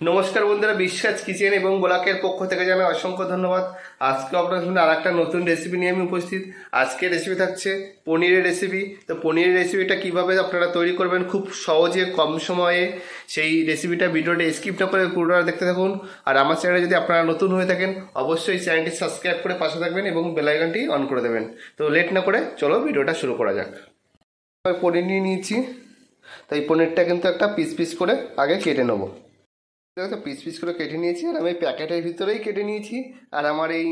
নমস্কার বন্ধুরা, বিশ্বাস কিচেন এবং ব্লকের পক্ষ থেকে জানাই অসংখ্য ধন্যবাদ। আজকে আপনাদের সামনে আর একটা নতুন রেসিপি নিয়ে আমি উপস্থিত। আজকের রেসিপি থাকছে পনিরের রেসিপি। তো পনিরের রেসিপিটা কিভাবে আপনারা তৈরি করবেন খুব সহজে কম সময়ে, সেই রেসিপিটা ভিডিওটা স্কিপ না করে পুরোটা দেখতে থাকুন। আর আমার চ্যানেলে যদি আপনারা নতুন হয়ে থাকেন অবশ্যই চ্যানেলটি সাবস্ক্রাইব করে পাশে থাকবেন এবং বেল আইকনটি অন করে দেবেন। তো লেট না করে চলো ভিডিওটা শুরু করা যাক। পনির নিয়ে নিয়েছি, তাই পনিরটা কিন্তু একটা পিস পিস করে আগে কেটে নেবো। পিস পিস করে কেটে নিয়েছি, আর আমি প্যাকেটের ভিতরেই কেটে নিয়েছি। আর আমার এই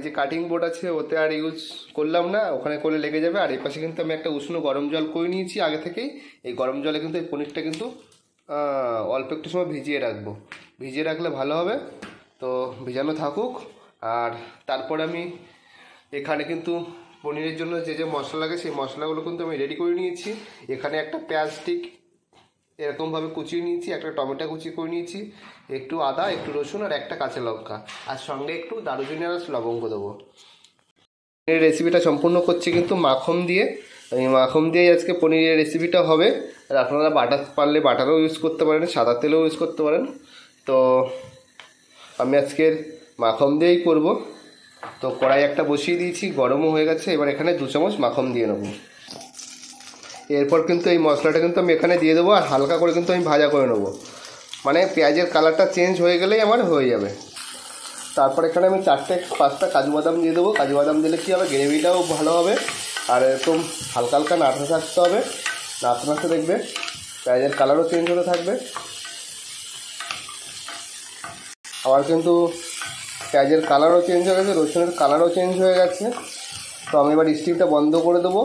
যে কাটিং বোর্ড আছে ওতে আর ইউজ করলাম না, ওখানে করলে লেগে যাবে। আর এই পাশে কিন্তু আমি একটা উষ্ণ গরম জল করে নিয়েছি আগে থেকেই। এই গরম জলে কিন্তু এই পনিরটা কিন্তু অল্প একটু সময় ভিজিয়ে রাখবো। ভিজিয়ে রাখলে ভালো হবে, তো ভিজানো থাকুক। আর তারপর আমি এখানে কিন্তু পনিরের জন্য যে যে মশলা লাগে সেই মশলাগুলো কিন্তু আমি রেডি করে নিয়েছি। এখানে একটা পেঁয়াজ স্টিক এরকমভাবে কুচিয়ে নিয়েছি, একটা টমেটো কুচি করে নিয়েছি, একটু আদা, একটু রসুন আর একটা কাঁচা লঙ্কা, আর সঙ্গে একটু দারুচিনি আর লবঙ্গ দেবো। এই রেসিপিটা সম্পূর্ণ করছি কিন্তু মাখন দিয়ে। এই মাখন দিয়েই আজকে পনিরের রেসিপিটা হবে। আর আপনারা বাটার পারলে বাটারও ইউজ করতে পারেন, সাদা তেলও ইউজ করতে পারেন। তো আমি আজকের মাখন দিয়েই করব। তো কড়াই একটা বসিয়ে দিয়েছি, গরমও হয়ে গেছে। এবার এখানে 2 চামচ মাখন দিয়ে নেব। এরপর কিন্তু এই মশলাটা কিন্তু আমি এখানে দিয়ে দেবো, আর হালকা করে কিন্তু আমি ভাজা করে নেবো। মানে পেঁয়াজের কালারটা চেঞ্জ হয়ে গেলেই আমার হয়ে যাবে। তারপর এখানে আমি 4-5টা কাজু বাদাম দিয়ে দেবো। কাজু বাদাম দিলে কী হবে, গ্রেভিটাও ভালো হবে। আর এরকম হালকা হালকা নাড়তে থাকতে হবে, নাড়তে নাড়তে দেখবে পেঁয়াজের কালারও চেঞ্জ হতে থাকবে। আবার কিন্তু পেঁয়াজের কালারও চেঞ্জ হয়ে গেছে, রসুনের কালারও চেঞ্জ হয়ে গেছে। তো আমি এবার স্টিমটা বন্ধ করে দেবো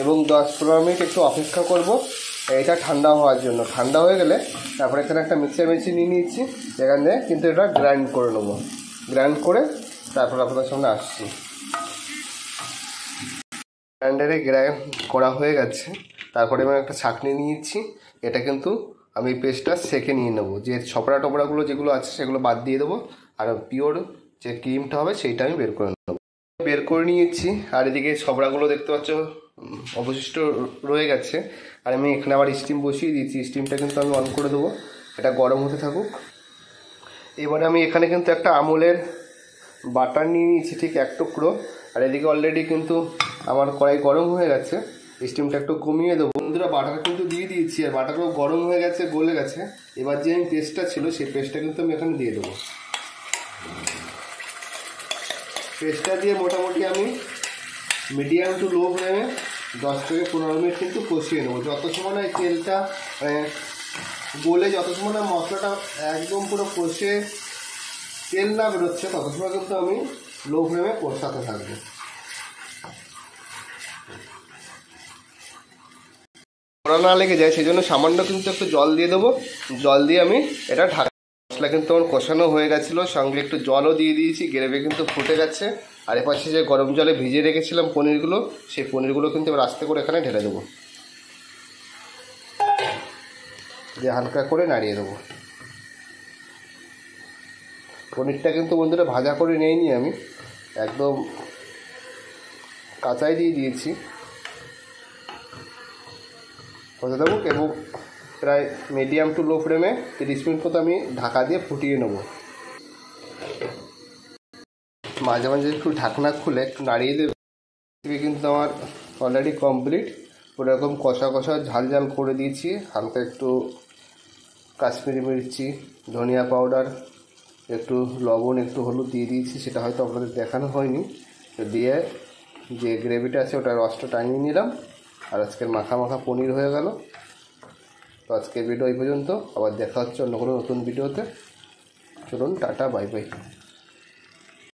এবং 10-15 মিনিট একটু অপেক্ষা করব এটা ঠান্ডা হওয়ার জন্য। ঠান্ডা হয়ে গেলে তারপরে এখানে একটা মিক্সার মেশিন নিয়ে নিচ্ছি, যেখানে কিন্তু এটা গ্রাইন্ড করে নেবো। গ্রাইন্ড করে তারপর আপনাদের সামনে আসছি। গ্রাইন্ডারে গ্রাইন্ড করা হয়ে গেছে। তারপরে আমি একটা ছাঁকনি নিয়েছি, এটা কিন্তু আমি পেস্টটা সেঁকে নিয়ে নেবো। যে ছপড়া টপড়াগুলো যেগুলো আছে সেগুলো বাদ দিয়ে দেবো, আর পিওর যে ক্রিমটা হবে সেইটা আমি বের করে নেবো। বের করে নিয়েছি। আর এদিকে ছবড়াগুলো দেখতে পাচ্ছ অবশিষ্ট রয়ে গেছে। আর আমি এখানে আবার স্টিম বসিয়ে দিয়েছি, স্টিমটা কিন্তু আমি অন করে দেবো, এটা গরম হতে থাকুক। এবারে আমি এখানে কিন্তু একটা আমুলের বাটার নিয়ে নিয়েছি, ঠিক 1 টুকরো। আর এদিকে অলরেডি কিন্তু আমার কড়াই গরম হয়ে গেছে, স্টিমটা একটু কমিয়ে দেবো। বন্ধুরা, বাটার কিন্তু দিয়ে দিয়েছি, আর বাটারও গরম হয়ে গেছে, গলে গেছে। এবার যে আমি পেস্টটা ছিল সেই পেস্টটা কিন্তু আমি এখানে দিয়ে দেবো। পেস্টটা দিয়ে মোটামুটি আমি মিডিয়াম টু লো ফ্লেমে 10-15 মিনিট কিন্তু কষিয়ে নেবো। যত সময় না তেলটা গলে, যত সময় না মশলাটা একদম পুরো কষে তেল না বেরোচ্ছে, তত সময় কিন্তু আমি লো ফ্লেমে কষাতে থাকবো। কড়া না লেগে যায় সেই জন্য সামান্য কিন্তু একটু জল দিয়ে দেবো। জল দিয়ে আমি এটা ঢাকা। মশলা কিন্তু আমার কষানো হয়ে গেছিলো, সঙ্গে একটু জলও দিয়ে দিয়েছি, গ্রেভি কিন্তু ফুটে গেছে। আর এপাশে যে গরম জলে ভিজিয়ে রেখেছিলাম পনিরগুলো, সেই পনিরগুলো কিন্তু এবার আস্তে করে এখানে ঢেলে দেবো, দিয়ে হালকা করে নাড়িয়ে দেবো। পনিরটা কিন্তু বন্ধুরা ভাজা করে নিইনি, আমি একদম কাঁচাই দিয়ে দিয়েছি। হতে দেবো এবং প্রায় মিডিয়াম টু লো ফ্লেমে 30 মিনিট মতো আমি ঢাকা দিয়ে ফুটিয়ে নেব। মাঝে মাঝে একটু ঢাকনা খুলে একটু নাড়িয়ে দেবে। কিন্তু আমার অলরেডি কমপ্লিট। ওরকম কষা কষা ঝাল ঝাল করে দিয়েছি। হালকা একটু কাশ্মীরি মির্চি, ধনিয়া পাউডার, একটু লবণ, একটু হলুদ দিয়ে দিয়েছি, সেটা হয়তো আপনাদের দেখানো হয়নি। তো দিয়ে যে গ্রেভিটা আছে ওটা রসটা টানিয়ে নিলাম, আর আজকের মাখা মাখা পনির হয়ে গেল। তো আজকের ভিডিও এই পর্যন্ত, আবার দেখা হচ্ছে অন্য কোনো নতুন ভিডিওতে। চলুন, টাটা, বাই বাই।